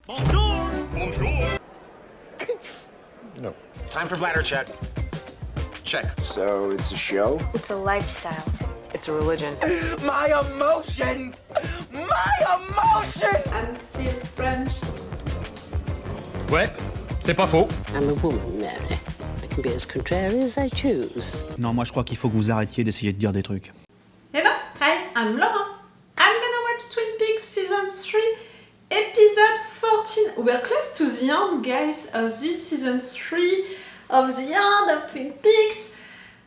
Bonjour! Bonjour! No. Time for bladder check. Check. So it's a show? It's a lifestyle. It's a religion. My emotions! My emotions! I'm still French. Ouais, c'est pas faux. I'm a woman, Mary. I can be as contrary as I choose. Non, moi je crois qu'il faut que vous arrêtiez d'essayer de dire des trucs. Hello, hi, I'm Laura. I'm gonna watch Twin Peaks Season 3, Episode 14. We're close to the end, guys, of this Season 3, of the end of Twin Peaks.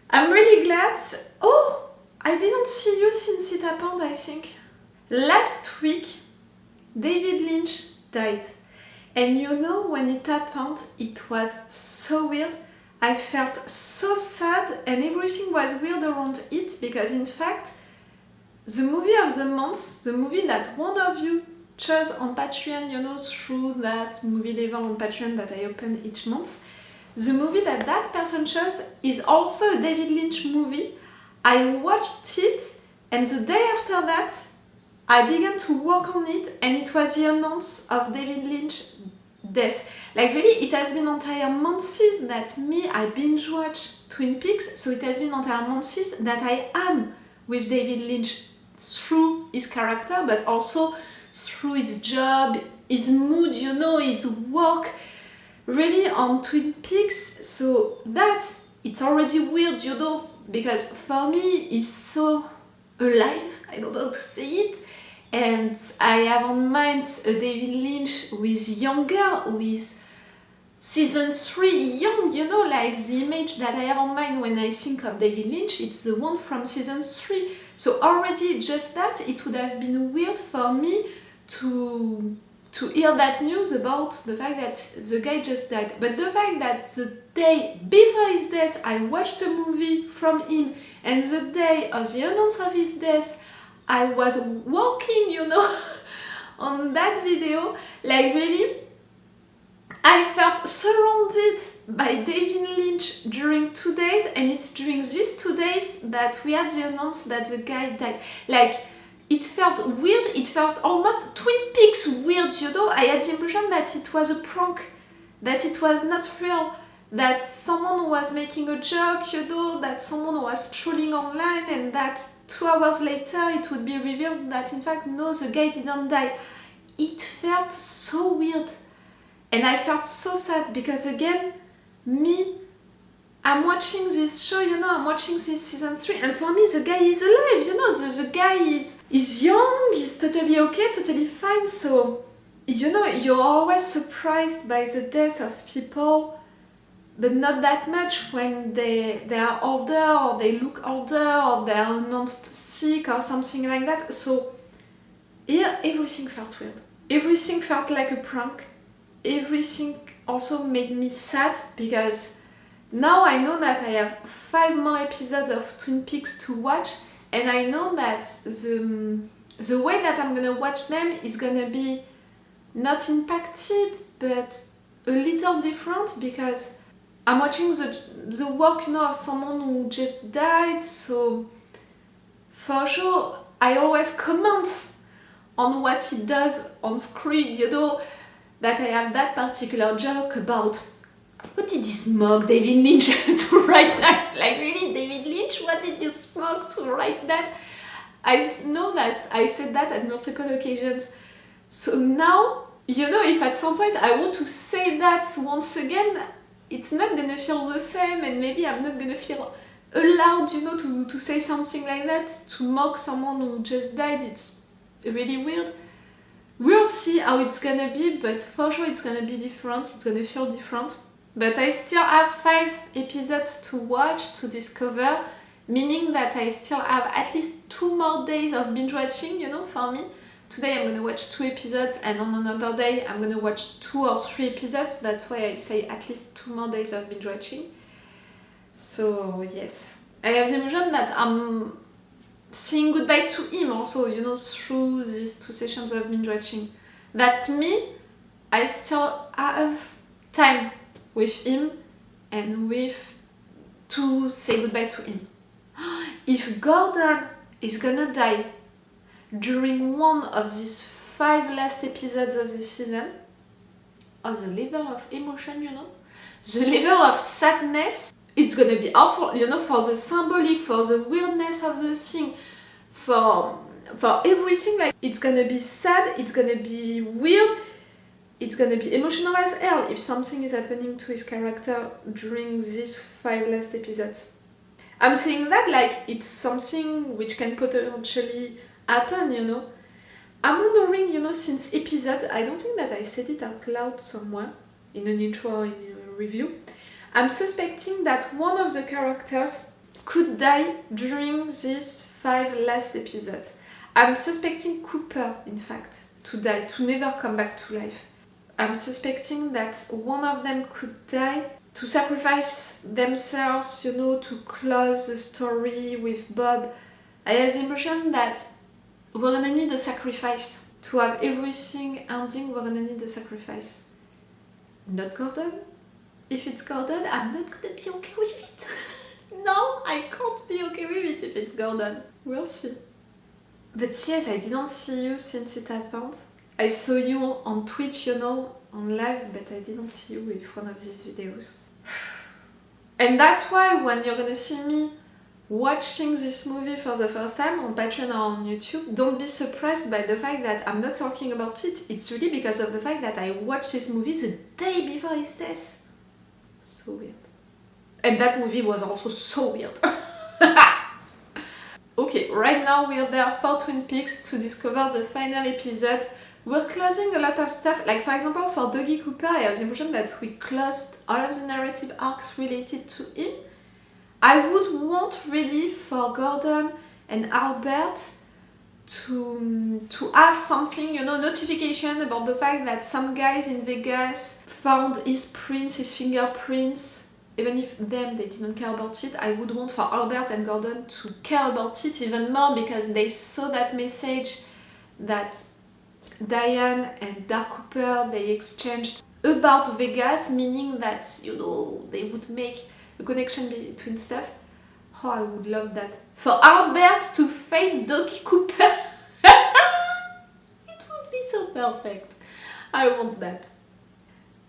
I'm really glad. Oh, I didn't see you since it happened, I think. Last week, David Lynch died. And you know, when it happened, it was so weird. I felt so sad and everything was weird around it because in fact, the movie of the month, the movie that one of you chose on Patreon, you know, through that movie level on Patreon that I open each month, the movie that that person chose is also a David Lynch movie. I watched it and the day after that, I began to work on it and it was the announce of David Lynch's death. Like really, it has been entire months that I binge watch Twin Peaks, so it has been entire months that I am with David Lynch through his character, but also through his job, his mood, you know, his work, really on Twin Peaks. So that, it's already weird, you know, because for me, he's so alive, I don't know how to say it, and I have on mind a David Lynch who is younger, who is Season 3 young, you know, like the image that I have on mind when I think of David Lynch, it's the one from Season 3. So already just that, it would have been weird for me to hear that news about the fact that the guy just died. But the fact that the day before his death I watched a movie from him and the day of the announce of his death I was walking, you know, on that video, like really, I felt surrounded by David Lynch during 2 days, and it's during these 2 days that we had the announce that the guy died. Like, it felt weird, it felt almost Twin Peaks weird, you know. I had the impression that it was a prank, that it was not real, that someone was making a joke, you know, that someone was trolling online, and that 2 hours later it would be revealed that in fact, no, the guy didn't die. It felt so weird. And I felt so sad because again, I'm watching this show, you know, I'm watching this Season 3, and for me the guy is alive, you know, the guy is young, he's totally okay, totally fine, so, you know, you're always surprised by the death of people, but not that much when they are older, or they look older, or they are announced sick, or something like that. So, here, everything felt weird. Everything felt like a prank. Everything also made me sad, because now I know that I have 5 more episodes of Twin Peaks to watch, and I know that the way that I'm gonna watch them is gonna be not impacted, but a little different, because I'm watching the work, you know, of someone who just died, so for sure I always comment on what he does on screen, you know, that I have that particular joke about what did you smoke, David Lynch, to write that? Like really, David Lynch, what did you smoke to write that? I know that I said that at multiple occasions. So now, you know, if at some point I want to say that once again, it's not gonna feel the same, and maybe I'm not gonna feel allowed, you know, to say something like that, to mock someone who just died. It's really weird. We'll see how it's gonna be, but for sure it's gonna be different, it's gonna feel different. But I still have 5 episodes to watch, to discover, meaning that I still have at least 2 more days of binge watching, you know, for me. Today I'm gonna watch 2 episodes, and on another day I'm gonna watch 2 or 3 episodes. That's why I say at least 2 more days of binge watching. So yes, I have the impression that I'm saying goodbye to him also, you know, through these 2 sessions of binge watching. That I still have time with him and to say goodbye to him. If Gordon is gonna die during one of these 5 last episodes of this season, or the level of emotion, you know, the level of sadness, it's gonna be awful, you know, for the symbolic, for the weirdness of the thing, for everything. Like, it's gonna be sad, it's gonna be weird, it's gonna be emotional as hell if something is happening to his character during these 5 last episodes. I'm saying that like it's something which can potentially happen, you know. I'm wondering, you know, since episode, I don't think that I said it out loud somewhere, in an intro or in a review, I'm suspecting that one of the characters could die during these 5 last episodes. I'm suspecting Cooper, in fact, to die, to never come back to life. I'm suspecting that one of them could die to sacrifice themselves, you know, to close the story with Bob. I have the impression that we're gonna need a sacrifice. To have everything ending, we're gonna need a sacrifice. Not Gordon? If it's Gordon, I'm not gonna be okay with it. No, I can't be okay with it if it's Gordon. We'll see. But yes, I didn't see you since it happened. I saw you on Twitch, you know, on live, but I didn't see you with one of these videos. And that's why when you're gonna see me watching this movie for the first time on Patreon or on YouTube, don't be surprised by the fact that I'm not talking about it. It's really because of the fact that I watched this movie the day before his death. So weird. And that movie was also so weird. Okay, right now we are there for Twin Peaks to discover the final episode. We're closing a lot of stuff, like for example for Dougie Cooper, I have the impression that we closed all of the narrative arcs related to him. I would want really for Gordon and Albert to have something, you know, notification about the fact that some guys in Vegas found his prints, his fingerprints, even if they didn't care about it. I would want for Albert and Gordon to care about it even more because they saw that message that Diane and Dark Cooper, they exchanged about Vegas, meaning that, you know, they would make a connection between stuff. Oh, I would love that. For Albert to face Dougie Cooper. It would be so perfect. I want that.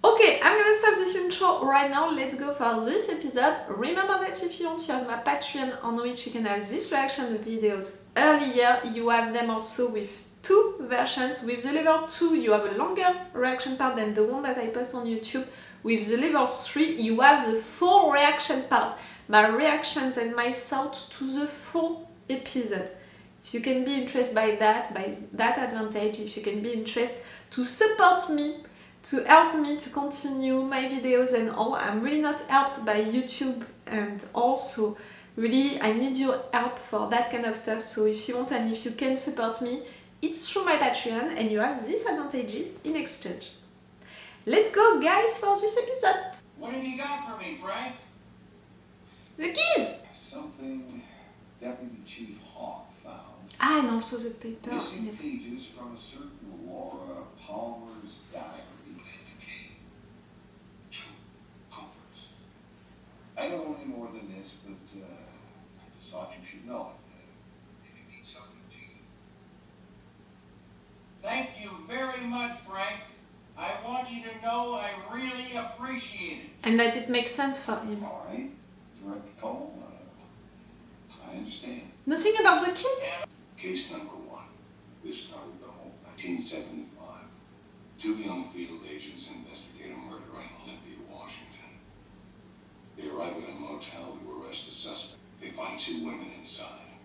Okay, I'm gonna stop this intro right now. Let's go for this episode. Remember that if you want, you have my Patreon on which you can have these reaction videos earlier. You have them also with 2 versions. With the level 2, you have a longer reaction part than the one that I post on YouTube. With the level 3, you have the full reaction part. My reactions and my thoughts to the full episode. If you can be interested by that advantage, if you can be interested to support me, to help me to continue my videos and all, I'm really not helped by YouTube, and also really I need your help for that kind of stuff. So if you want and if you can support me, it's through my Patreon and you have these advantages in exchange. Let's go, guys, for this episode. What have you got for me, Frank? The keys! Something Deputy Chief Hawk found. Ah, and also the paper. Missing Yes. pages from a certain Laura Palmer's diary. I don't know any more than this, but I just thought you should know it. If it means something to you. Thank you very much, Frank. I want you to know I really appreciate it. And that it makes sense for him. All right, direct call. I understand. Nothing about the keys? Case number 1. This started the whole 1975. 2 young field agents investigate a murder in Olympia, Washington. They arrive at a motel to arrest a suspect. They find 2 women inside.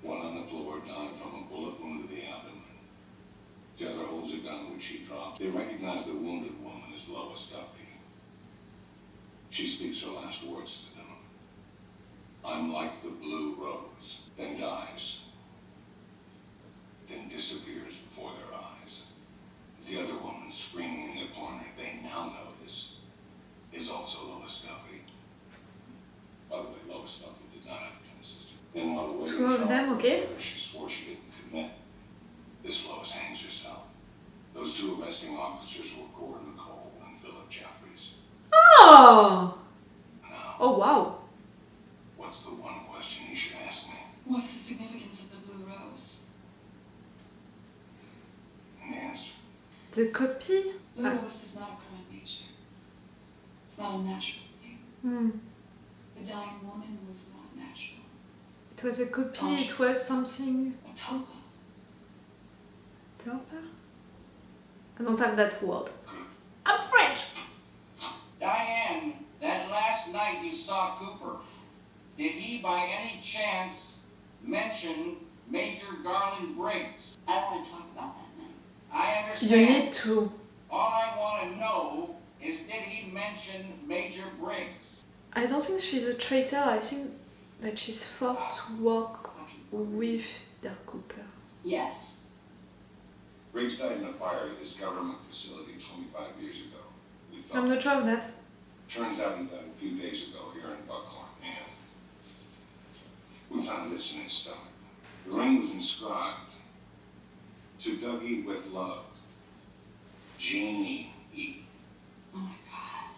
One on the floor died from a bullet wound to the abdomen. The other holds a gun which she dropped. They recognize the wounded woman as Lois Duffy. She speaks her last words to them. I'm like the blue rose, then dies, then disappears before their eyes. The other woman screaming in the corner, they now notice, is also Lois Duffy. By the way, Lois Duffy did not have a twin sister. Then while awaiting 2 of trial them, for okay. murder she swore she didn't commit. This Lois hangs herself. Those 2 arresting officers were Gordon Cole and Philip Jeffries. Oh! Now, Oh, wow. what's the one question you should ask me? What's the significance of the blue rose? And the answer, The copy? Loss does not occur in nature. It's not a natural thing. The dying woman was not natural. It was a copy, it was something... A tulpa. Tulpa? I don't have that word. I'm French! Diane, that last night you saw Cooper, did he by any chance mention Major Garland Briggs? I don't want to talk about that now. I understand. You need to. All I want to know is did he mention Major Briggs? I don't think she's a traitor, I think that she's forced to work with their Cooper. Yes. Briggs died in a fire at his government facility 25 years ago. We thought. I'm not sure of that. Turns out he died a few days ago here in Buckhorn, and we found this in his stomach. The ring was inscribed, "To Dougie with love, Jeannie E." Oh my God.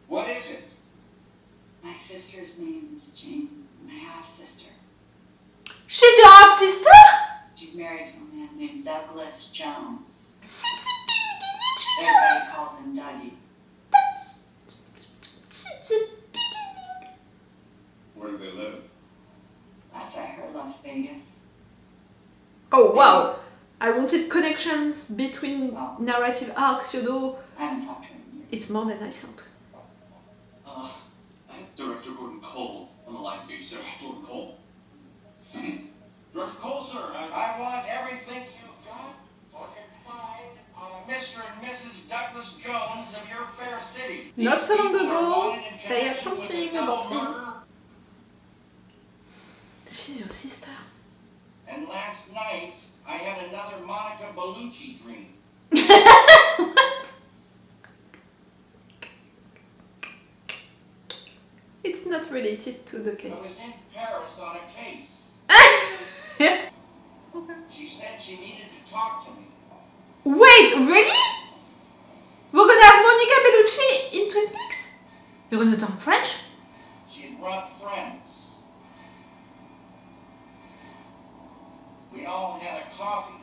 What is it? My sister's name is Jane. My half-sister. She's your half-sister? She's married to a man named Douglas Jones. Since the beginning, Everybody calls him Dougie. since the beginning. Where do they live? Last I heard, Las Vegas. Oh wow! I wanted connections between narrative arcs, you know. I haven't talked to him in years. It's more than I thought. I have Director Gordon Cole on the line for you, sir. Gordon Cole? Director Cole, sir, I want everything you've got or can find on Mr. and Mrs. Douglas Jones of your fair city. Not so long These people are ago, wanted in they had connection with something a double about him. murder. She's your sister. And last night, I had another Monica Bellucci dream. What? It's not related to the I case. was in Paris on a case. She said she needed to talk to me. Wait, really? We're gonna have Monica Bellucci in Twin Peaks? You're gonna talk French? She had brought friends. We all had a coffee.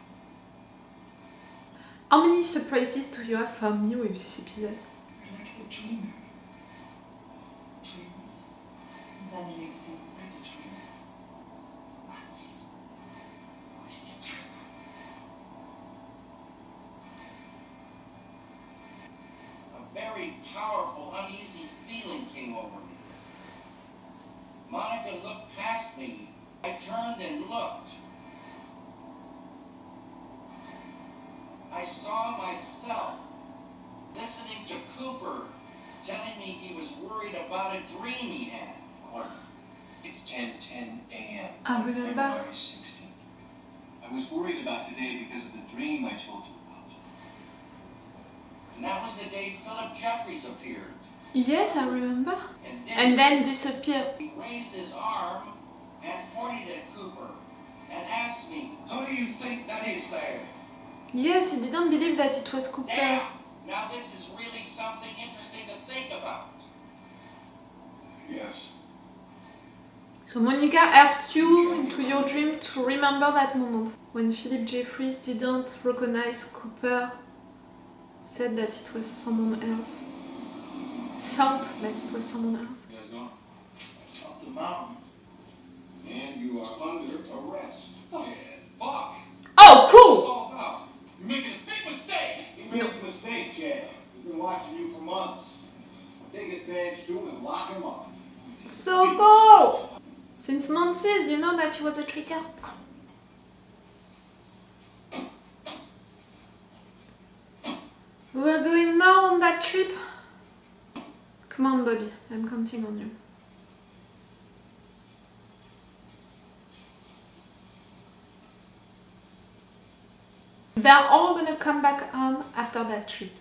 How many surprises do you have for me with this episode? You're like a dreamer. Dreams. And then you exist as a dreamer. What? Where's the dreamer? A very powerful, uneasy feeling came over me. Monica looked past me. I turned and looked. I saw myself listening to Cooper telling me he was worried about a dream he had. It's 10:10 a.m. I remember. February 16th. I was worried about today because of the dream I told you about. And that was the day Philip Jeffries appeared. Yes, I remember. And And then disappeared. he raised his arm and pointed at Cooper and asked me, "Who do you think that is there?" Yes, he didn't believe that it was Cooper. Damn! Now this is really something interesting to think about. Yes. So Monica helped you into your dream to remember that moment when Philip Jeffries didn't recognize Cooper, said that it was someone else. Thought that it was someone else. You guys going? Up the mountain. And you are under arrest. Yeah, fuck. Oh, cool! Solved out. You're making a big mistake. You made a mistake, Chad. We've been watching you for months. Take his badge to him and lock him up. So cool! Since months, you know that he was a traitor. We're going now on that trip. Come on, Bobby, I'm counting on you. They're all gonna come back home after that trip.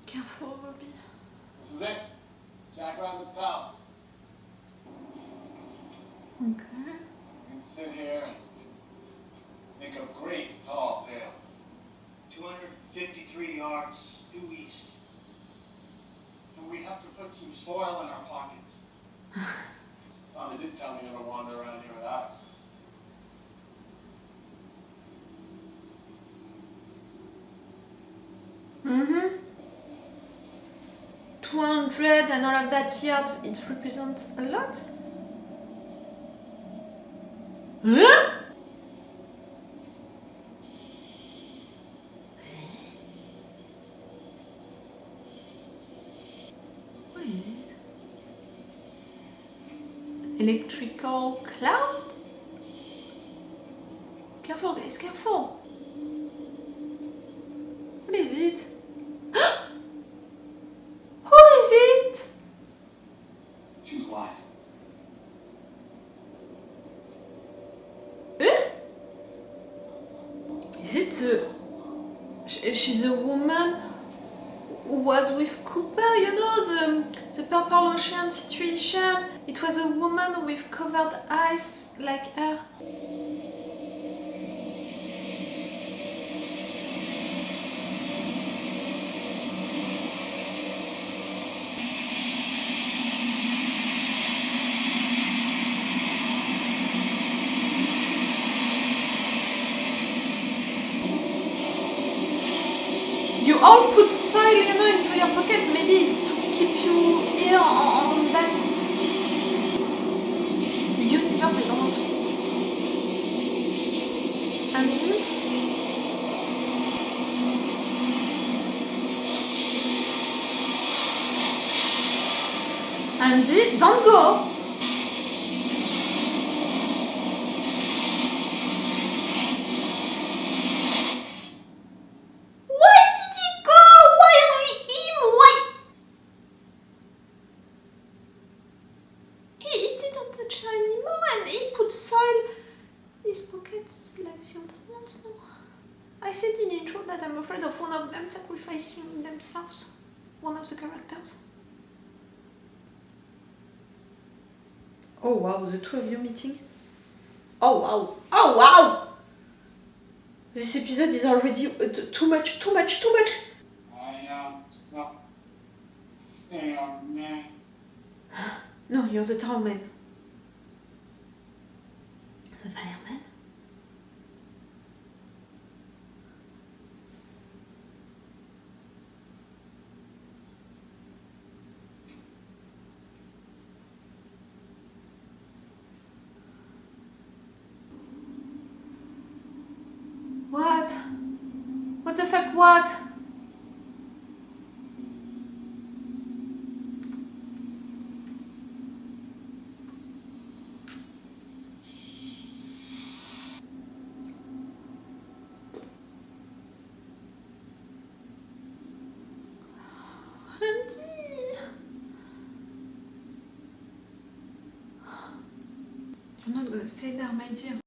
Careful, Bobby. This is it. Jack Rabbit's palace. Okay. You can sit here and make up great tall tales. 253 yards due east. And we have to put some soil in our pockets. Mama did tell me never to wander around here without it. 200 and all of that yards, it represents a lot. Huh? Wait. Electrical cloud? Careful guys, careful! What is it? Who is it? She's white. Is it the... She's a woman who was with Cooper, you know, the Purple Ocean situation. It was a woman with covered eyes like her. You all put soil, you know, into your pockets. Maybe it's to keep you here on that universe. I don't know to see it. Andy, don't go. I said in the intro that I'm afraid of one of them sacrificing themselves, one of the characters. Oh wow, the two of you meeting. Oh wow, oh wow! This episode is already too much. No, you're the Townman. The Fireman? What? What the fuck, what? You're not gonna stay there, my dear.